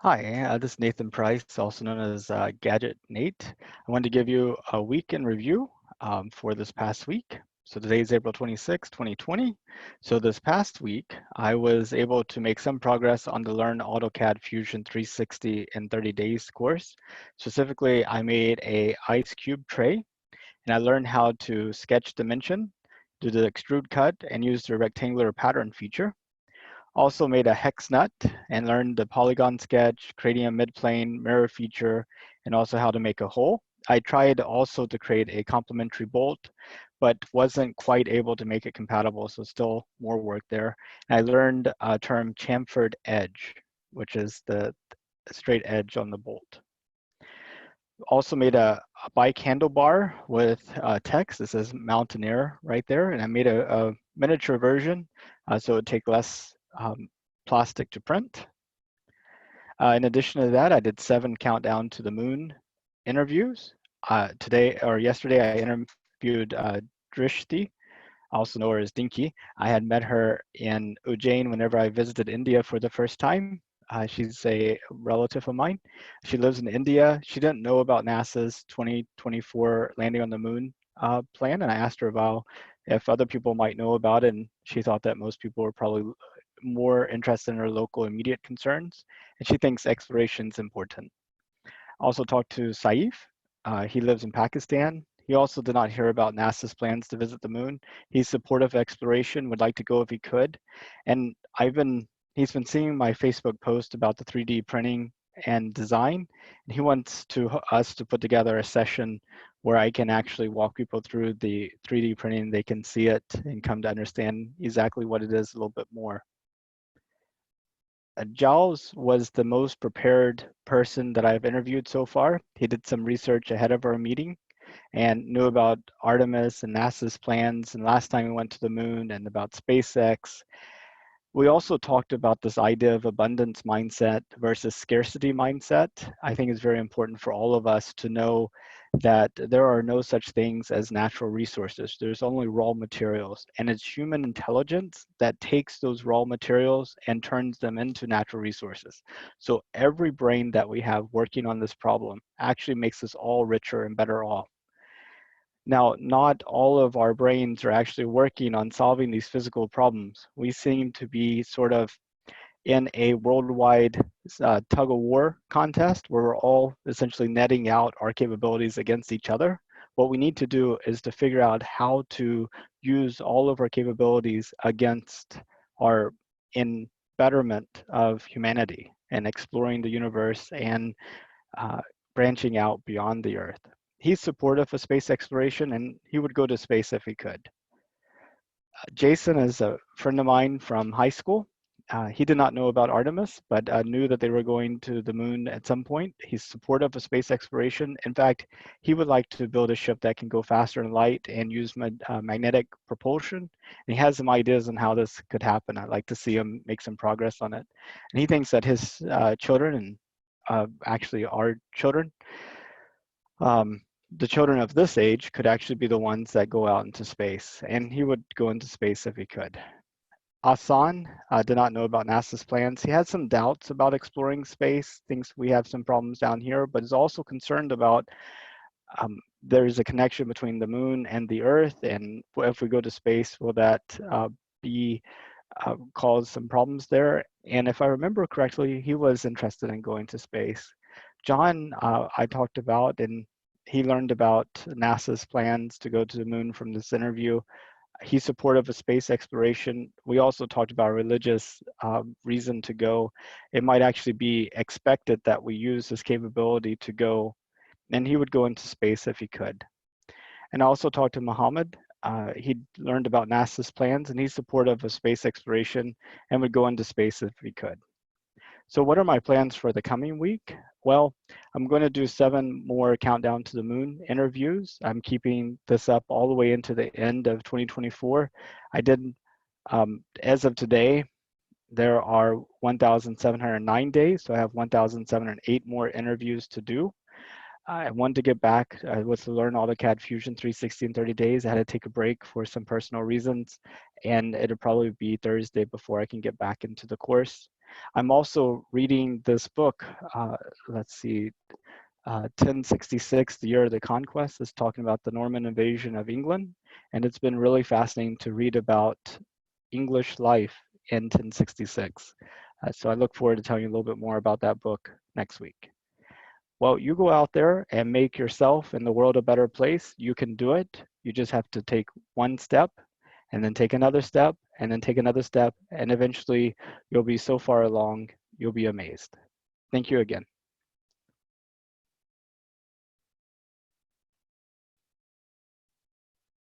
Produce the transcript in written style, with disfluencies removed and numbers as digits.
Hi, this is Nathan Price, also known as Gadget Nate. I wanted to give you a week in review for this past week. So today is April 26, 2020. So this past week, I was able to make some progress on the Learn Autocad Fusion 360 in 30 days course. Specifically, I made a ice cube tray, and I learned how to sketch dimension, do the extrude cut, and use the rectangular pattern feature. Also made a hex nut and learned the polygon sketch, creating a midplane, mirror feature, and also how to make a hole. I tried also to create a complementary bolt, but wasn't quite able to make it compatible, so still more work there. And I learned a term chamfered edge, which is the straight edge on the bolt. Also made a bike handlebar with text. It says Mountaineer right there, and I made a miniature version so it would take less plastic to print. In addition to that, I did 7 countdown to the moon interviews. Yesterday, I interviewed Drishti, also known as Dinky. I had met her in Ujjain whenever I visited India for the first time. She's a relative of mine. She lives in India. She didn't know about NASA's 2024 landing on the moon plan, and I asked her about if other people might know about it, and she thought that most people were probably more interested in her local immediate concerns, and she thinks exploration is important. Also talked to Saif. He lives in Pakistan. He also did not hear about NASA's plans to visit the moon. He's supportive of exploration, would like to go if he could. And he's been seeing my Facebook post about the 3D printing and design. And he wants us to put together a session where I can actually walk people through the 3D printing. They can see it and come to understand exactly what it is a little bit more. Giles was the most prepared person that I've interviewed so far. He did some research ahead of our meeting and knew about Artemis and NASA's plans and last time we went to the moon and about SpaceX. We also talked about this idea of abundance mindset versus scarcity mindset. I think it's very important for all of us to know that there are no such things as natural resources. There's only raw materials. And it's human intelligence that takes those raw materials and turns them into natural resources. So every brain that we have working on this problem actually makes us all richer and better off. Now, not all of our brains are actually working on solving these physical problems. We seem to be sort of in a worldwide tug of war contest where we're all essentially netting out our capabilities against each other. What we need to do is to figure out how to use all of our capabilities against our in betterment of humanity and exploring the universe and uh, branching out beyond the Earth. He's supportive of space exploration and he would go to space if he could. Jason is a friend of mine from high school. He did not know about Artemis, but knew that they were going to the moon at some point. He's supportive of space exploration. In fact, he would like to build a ship that can go faster in light and use magnetic propulsion. And he has some ideas on how this could happen. I'd like to see him make some progress on it. And he thinks that his children and actually our children, um, the children of this age could actually be the ones that go out into space, and he would go into space if he could. Asan did not know about NASA's plans. He had some doubts about exploring space, thinks we have some problems down here, but is also concerned about there's a connection between the moon and the Earth, and if we go to space, will that be cause some problems there? And if I remember correctly, he was interested in going to space. John, I talked about, and he learned about NASA's plans to go to the moon from this interview. He's supportive of space exploration. We also talked about religious reason to go. It might actually be expected that we use this capability to go, and he would go into space if he could. And I also talked to Muhammad. He learned about NASA's plans, and he's supportive of space exploration and would go into space if he could. So what are my plans for the coming week? Well, I'm going to do 7 more Countdown to the Moon interviews. I'm keeping this up all the way into the end of 2024. I did, as of today, there are 1,709 days, so I have 1,708 more interviews to do. I wanted to get back with the Learn AutoCAD Fusion 360 in 30 days. I had to take a break for some personal reasons, and it'll probably be Thursday before I can get back into the course. I'm also reading this book, let's see, 1066, the year of the conquest, is talking about the Norman invasion of England. And it's been really fascinating to read about English life in 1066. So I look forward to telling you a little bit more about that book next week. Well, you go out there and make yourself and the world a better place. You can do it. You just have to take one step and then take another step and then take another step. And eventually you'll be so far along, you'll be amazed. Thank you again.